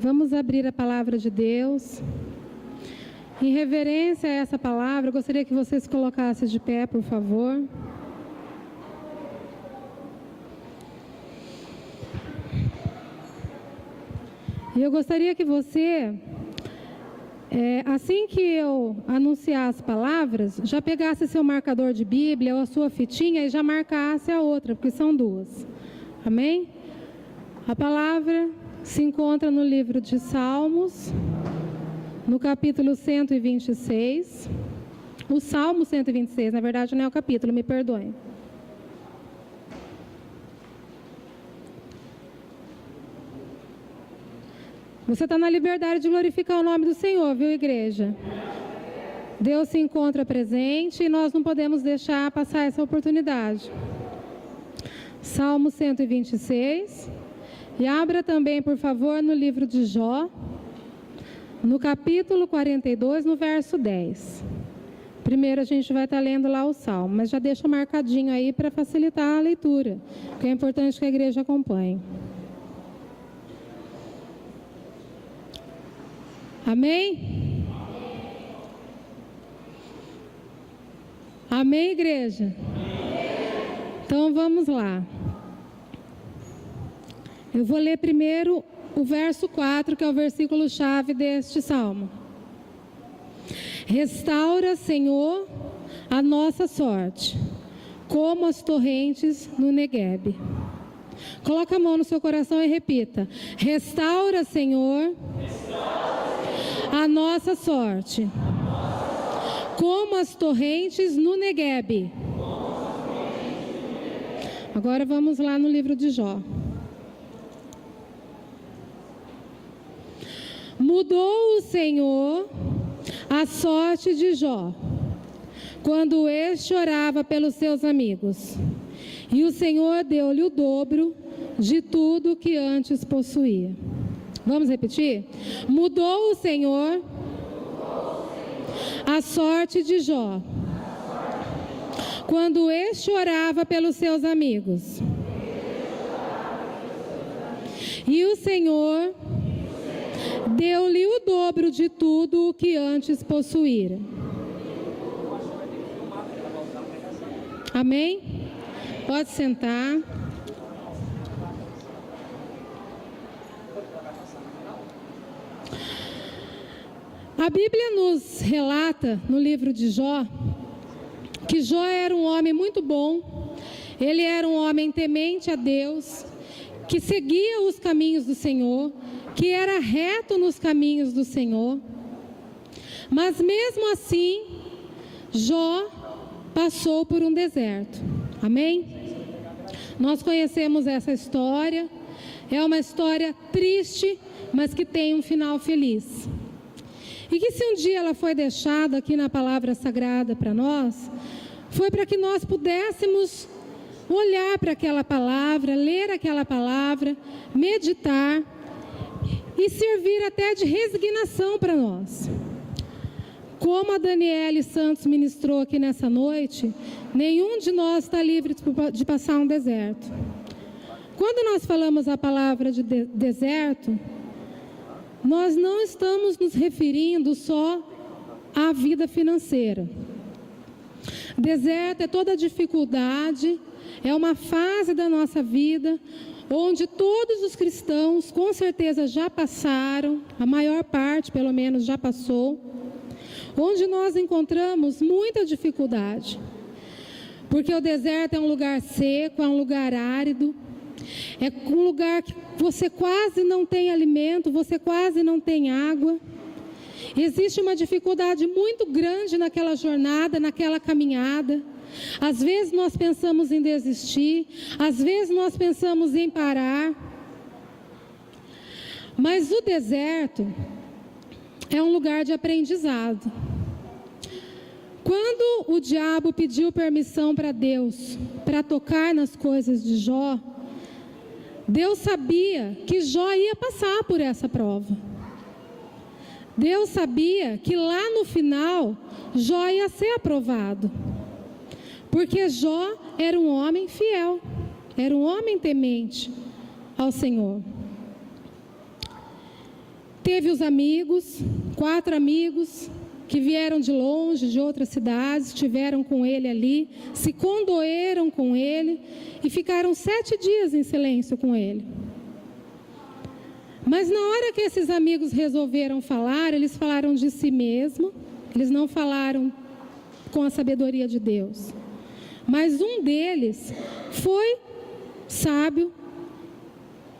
Vamos abrir a palavra de Deus. Em reverência a essa palavra, eu gostaria que você se colocasse de pé, por favor. E eu gostaria que você, assim que eu anunciar as palavras, já pegasse seu marcador de Bíblia ou a sua fitinha e já marcasse a outra, porque são duas. Amém? A palavra se encontra no livro de Salmos, no capítulo 126. O Salmo 126, na verdade não é o capítulo, me perdoem. Você está na liberdade de glorificar o nome do Senhor, viu, igreja? Deus se encontra presente e nós não podemos deixar passar essa oportunidade. Salmo 126. E abra também, por favor, no livro de Jó, no capítulo 42, no verso 10. Primeiro a gente vai estar lendo lá o Salmo, mas já deixa marcadinho aí para facilitar a leitura, porque é importante que a igreja acompanhe. Amém? Amém, igreja? Então vamos lá. Eu vou ler primeiro o verso 4, que é o versículo chave deste salmo. Restaura, Senhor, a nossa sorte, como as torrentes no Neguebe. Coloca a mão no seu coração e repita: restaura, Senhor, a nossa sorte, como as torrentes no Neguebe. Agora vamos lá no livro de Jó. Mudou o Senhor a sorte de Jó, quando este orava pelos seus amigos, e o Senhor deu-lhe o dobro de tudo que antes possuía. Vamos repetir? Mudou o Senhor a sorte de Jó, quando este orava pelos seus amigos, e o Senhor deu-lhe o dobro de tudo o que antes possuíra. Amém? Pode sentar. A Bíblia nos relata, no livro de Jó, que Jó era um homem muito bom, ele era um homem temente a Deus, que seguia os caminhos do Senhor, que era reto nos caminhos do Senhor. Mas mesmo assim, Jó passou por um deserto. Amém? Nós conhecemos essa história. É uma história triste, mas que tem um final feliz. E que se um dia ela foi deixada aqui na palavra sagrada para nós, foi para que nós pudéssemos olhar para aquela palavra, ler aquela palavra, meditar e servir até de resignação para nós. Como a Daniele Santos ministrou aqui nessa noite, nenhum de nós está livre de passar um deserto. Quando nós falamos a palavra de deserto, nós não estamos nos referindo só à vida financeira. Deserto é toda dificuldade, é uma fase da nossa vida onde todos os cristãos com certeza já passaram, a maior parte pelo menos já passou, onde nós encontramos muita dificuldade, porque o deserto é um lugar seco, é um lugar árido, é um lugar que você quase não tem alimento, você quase não tem água. Existe uma dificuldade muito grande naquela jornada, naquela caminhada. Às vezes nós pensamos em desistir, às vezes nós pensamos em parar. Mas o deserto é um lugar de aprendizado. Quando o diabo pediu permissão para Deus para tocar nas coisas de Jó, Deus sabia que Jó ia passar por essa prova. Deus sabia que lá no final Jó ia ser aprovado, porque Jó era um homem fiel, era um homem temente ao Senhor. teve os amigos, 4 amigos, que vieram de longe, de outras cidades, estiveram com ele ali, se condoeram com ele e ficaram 7 dias em silêncio com ele. Mas na hora que esses amigos resolveram falar, eles falaram de si mesmo, eles não falaram com a sabedoria de Deus. Mas um deles foi sábio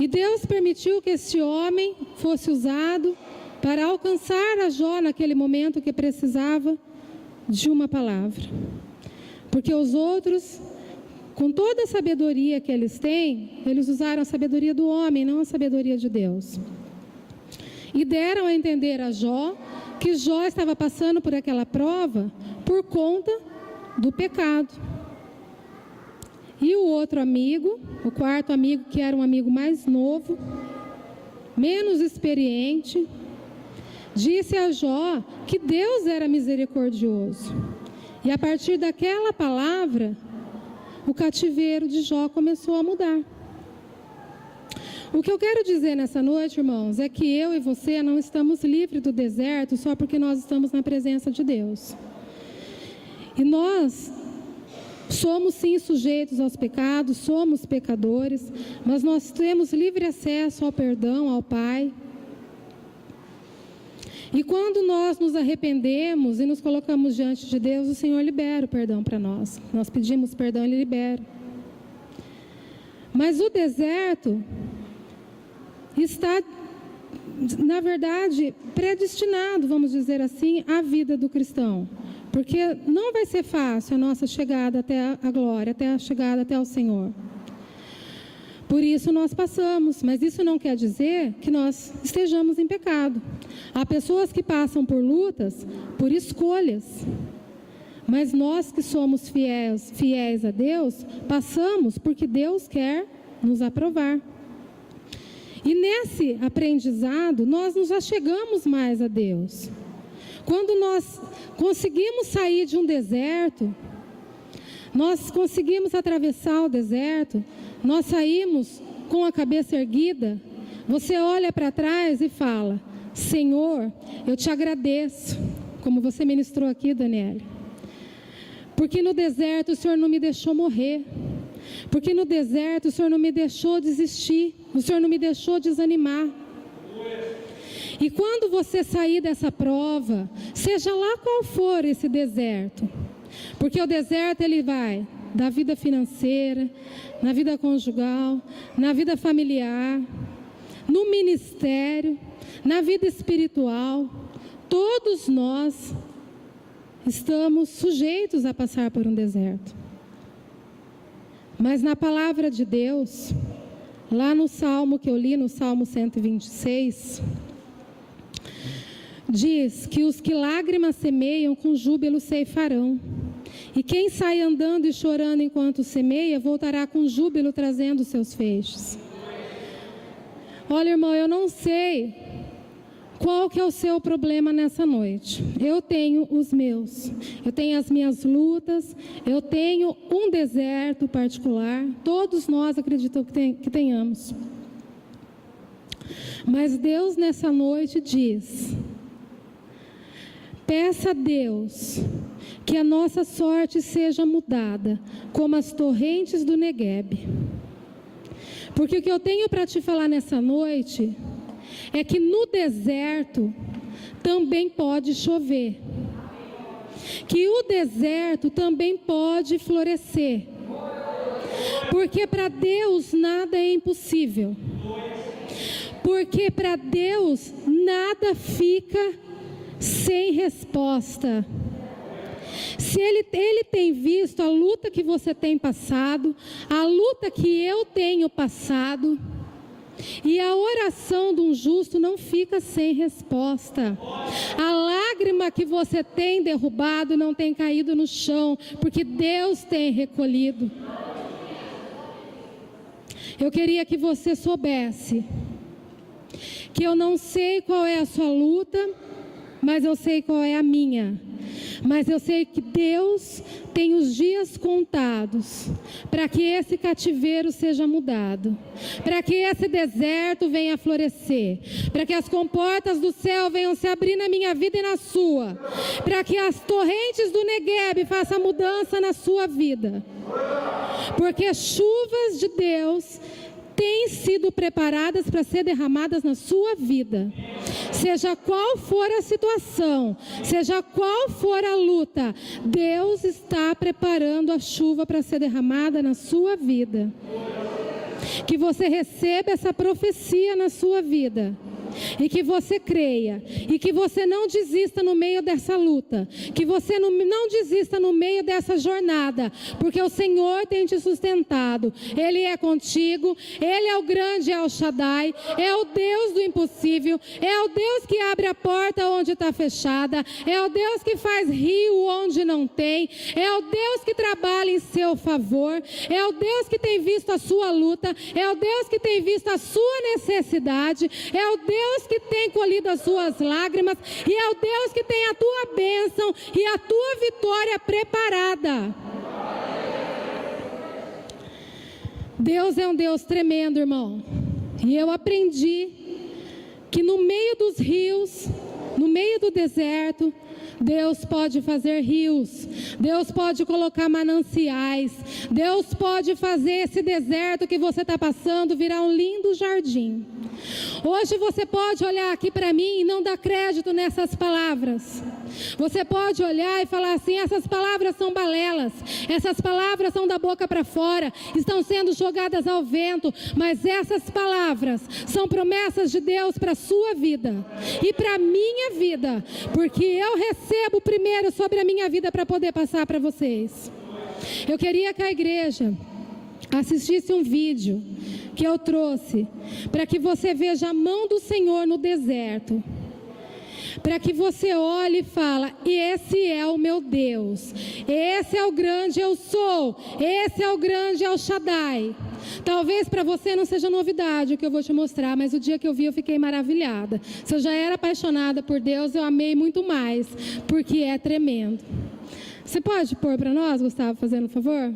e Deus permitiu que esse homem fosse usado para alcançar a Jó naquele momento que precisava de uma palavra. Porque os outros, com toda a sabedoria que eles têm, eles usaram a sabedoria do homem, não a sabedoria de Deus. E deram a entender a Jó que Jó estava passando por aquela prova por conta do pecado. E o outro amigo, o 4º amigo, que era um amigo mais novo, menos experiente, disse a Jó que Deus era misericordioso. E a partir daquela palavra, o cativeiro de Jó começou a mudar. O que eu quero dizer nessa noite, irmãos, é que eu e você não estamos livres do deserto só porque nós estamos na presença de Deus. E nós somos sim sujeitos aos pecados, somos pecadores, mas nós temos livre acesso ao perdão, ao Pai. E quando nós nos arrependemos e nos colocamos diante de Deus, o Senhor libera o perdão para nós. Nós pedimos perdão, Ele libera. Mas o deserto está, na verdade, predestinado, vamos dizer assim, à vida do cristão. Porque não vai ser fácil a nossa chegada até a glória, até a chegada até o Senhor. Por isso nós passamos, mas isso não quer dizer que nós estejamos em pecado. Há pessoas que passam por lutas, por escolhas. Mas nós que somos fiéis a Deus, passamos porque Deus quer nos aprovar. E nesse aprendizado, nós nos achegamos mais a Deus. Quando nós conseguimos sair de um deserto, nós conseguimos atravessar o deserto, nós saímos com a cabeça erguida, você olha para trás e fala: Senhor, eu te agradeço, como você ministrou aqui, Daniele, porque no deserto o Senhor não me deixou morrer, porque no deserto o Senhor não me deixou desistir, o Senhor não me deixou desanimar. E quando você sair dessa prova, seja lá qual for esse deserto, porque o deserto ele vai da vida financeira, na vida conjugal, na vida familiar, no ministério, na vida espiritual, todos nós estamos sujeitos a passar por um deserto. Mas na palavra de Deus, lá no Salmo que eu li, no Salmo 126, diz que os que lágrimas semeiam, com júbilo ceifarão. E quem sai andando e chorando enquanto semeia, voltará com júbilo trazendo seus feixes. Olha, irmão, eu não sei qual que é o seu problema nessa noite. Eu tenho os meus. Eu tenho as minhas lutas. Eu tenho um deserto particular. Todos nós acreditamos que tenhamos. Mas Deus nessa noite diz: peça a Deus que a nossa sorte seja mudada, como as torrentes do Neguebe. Porque o que eu tenho para te falar nessa noite é que no deserto também pode chover. Que o deserto também pode florescer. Porque para Deus nada é impossível. Porque para Deus nada fica sem resposta. Se ele tem visto a luta que você tem passado, a luta que eu tenho passado, e a oração de um justo não fica sem resposta. A lágrima que você tem derrubado não tem caído no chão, porque Deus tem recolhido. Eu queria que você soubesse que eu não sei qual é a sua luta, mas eu sei qual é a minha. Mas eu sei que Deus tem os dias contados para que esse cativeiro seja mudado, para que esse deserto venha florescer, para que as comportas do céu venham se abrir na minha vida e na sua, para que as torrentes do Negueb façam mudança na sua vida, porque chuvas de Deus têm sido preparadas para ser derramadas na sua vida. Seja qual for a situação, seja qual for a luta, Deus está preparando a chuva para ser derramada na sua vida. Que você receba essa profecia na sua vida. E que você creia, e que você não desista no meio dessa luta, que você não desista no meio dessa jornada, porque o Senhor tem te sustentado, Ele é contigo, Ele é o grande El Shaddai, é o Deus do impossível, é o Deus que abre a porta onde está fechada, é o Deus que faz rio onde não tem, é o Deus que trabalha em seu favor, é o Deus que tem visto a sua luta, é o Deus que tem visto a sua necessidade, é o Deus que tem colhido as suas lágrimas, e é o Deus que tem a tua bênção e a tua vitória preparada. Deus é um Deus tremendo, irmão. E eu aprendi que no meio dos rios, no meio do deserto, Deus pode fazer rios, Deus pode colocar mananciais, Deus pode fazer esse deserto que você está passando virar um lindo jardim. Hoje você pode olhar aqui para mim e não dar crédito nessas palavras. Você pode olhar e falar assim: essas palavras são balelas, essas palavras são da boca para fora, estão sendo jogadas ao vento, mas essas palavras são promessas de Deus para a sua vida e para a minha vida, porque eu recebo primeiro sobre a minha vida para poder passar para vocês. Eu queria que a igreja assistisse um vídeo que eu trouxe, para que você veja a mão do Senhor no deserto, para que você olhe e fale: esse é o meu Deus, esse é o grande eu sou, esse é o grande El Shaddai. Talvez para você não seja novidade o que eu vou te mostrar, mas o dia que eu vi eu fiquei maravilhada. Se eu já era apaixonada por Deus, eu amei muito mais, porque é tremendo. Você pode pôr para nós, Gustavo, fazendo um favor?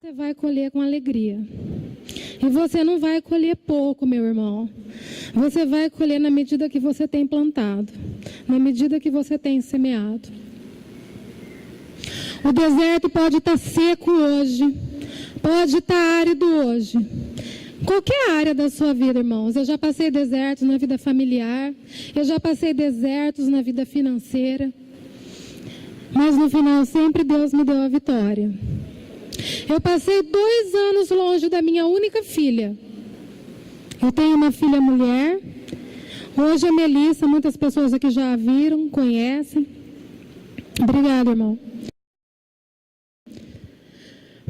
você vai colher com alegria. E você não vai colher pouco, meu irmão. Você vai colher na medida que você tem plantado, na medida que você tem semeado. O deserto pode estar seco hoje, pode estar árido hoje. Qualquer área da sua vida, irmãos. Eu já passei desertos na vida familiar, eu já passei desertos na vida financeira. Mas no final sempre Deus me deu a vitória. Eu passei 2 anos longe da minha única filha. Eu tenho uma filha mulher. Hoje a Melissa, muitas pessoas aqui já a viram, conhecem. Obrigada, irmão.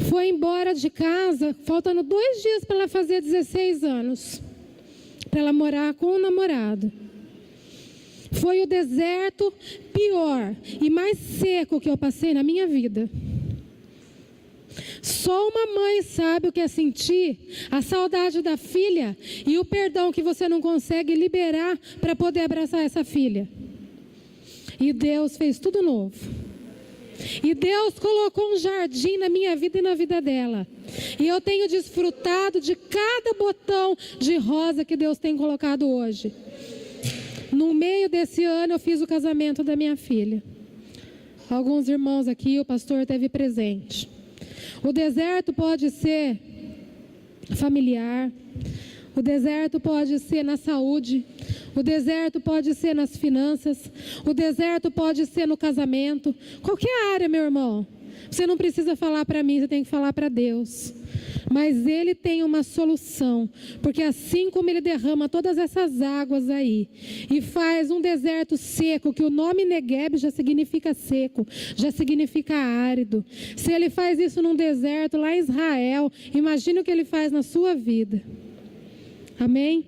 Foi embora de casa, faltando 2 dias para ela fazer 16 anos. Para ela morar com o namorado. Foi o deserto pior e mais seco que eu passei na minha vida. Só uma mãe sabe o que é sentir a saudade da filha e o perdão que você não consegue liberar para poder abraçar essa filha. E Deus fez tudo novo. E Deus colocou um jardim na minha vida e na vida dela. E eu tenho desfrutado de cada botão de rosa que Deus tem colocado hoje. No meio desse ano eu fiz o casamento da minha filha. Alguns irmãos aqui, o pastor esteve presente. O deserto pode ser familiar, o deserto pode ser na saúde, o deserto pode ser nas finanças, o deserto pode ser no casamento, qualquer área, meu irmão. Você não precisa falar para mim, você tem que falar para Deus. Mas Ele tem uma solução, porque assim como Ele derrama todas essas águas aí, e faz um deserto seco, que o nome Negueb já significa seco, já significa árido. Se Ele faz isso num deserto lá em Israel, imagine o que Ele faz na sua vida. Amém?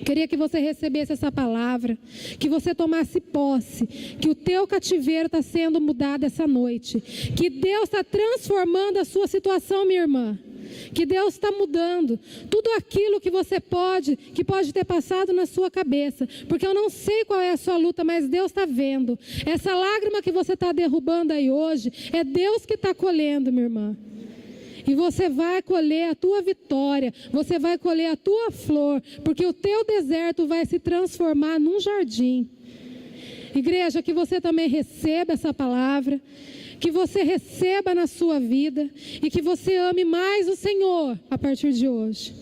Queria que você recebesse essa palavra, que você tomasse posse, que o teu cativeiro está sendo mudado essa noite, que Deus está transformando a sua situação, minha irmã, que Deus está mudando tudo aquilo que você que pode ter passado na sua cabeça, porque eu não sei qual é a sua luta, mas Deus está vendo. Essa lágrima que você está derrubando aí hoje, é Deus que está colhendo, minha irmã. E você vai colher a tua vitória, você vai colher a tua flor, porque o teu deserto vai se transformar num jardim. Igreja, que você também receba essa palavra, que você receba na sua vida e que você ame mais o Senhor a partir de hoje.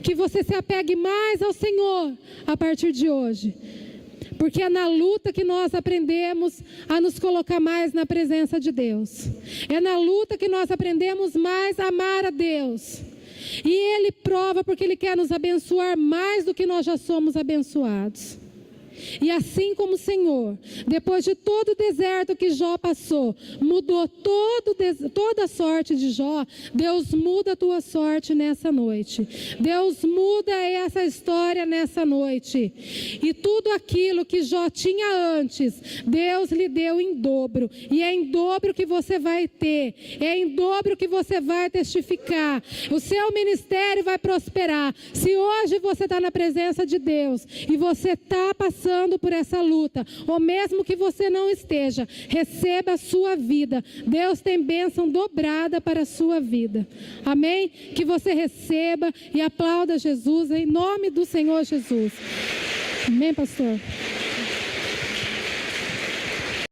Que você se apegue mais ao Senhor a partir de hoje. Porque é na luta que nós aprendemos a nos colocar mais na presença de Deus. É na luta que nós aprendemos mais a amar a Deus. E Ele prova porque Ele quer nos abençoar mais do que nós já somos abençoados. E assim como o Senhor, depois de todo o deserto que Jó passou, mudou toda a sorte de Jó, Deus muda a tua sorte nessa noite. Deus muda essa história nessa noite. E tudo aquilo que Jó tinha antes, Deus lhe deu em dobro. E é em dobro que você vai ter. É em dobro que você vai testificar. O seu ministério vai prosperar. Se hoje você está na presença de Deus e você está passando por essa luta, ou mesmo que você não esteja, receba a sua vida. Deus tem bênção dobrada para a sua vida. Amém? Que você receba e aplauda Jesus em nome do Senhor Jesus. Amém, pastor?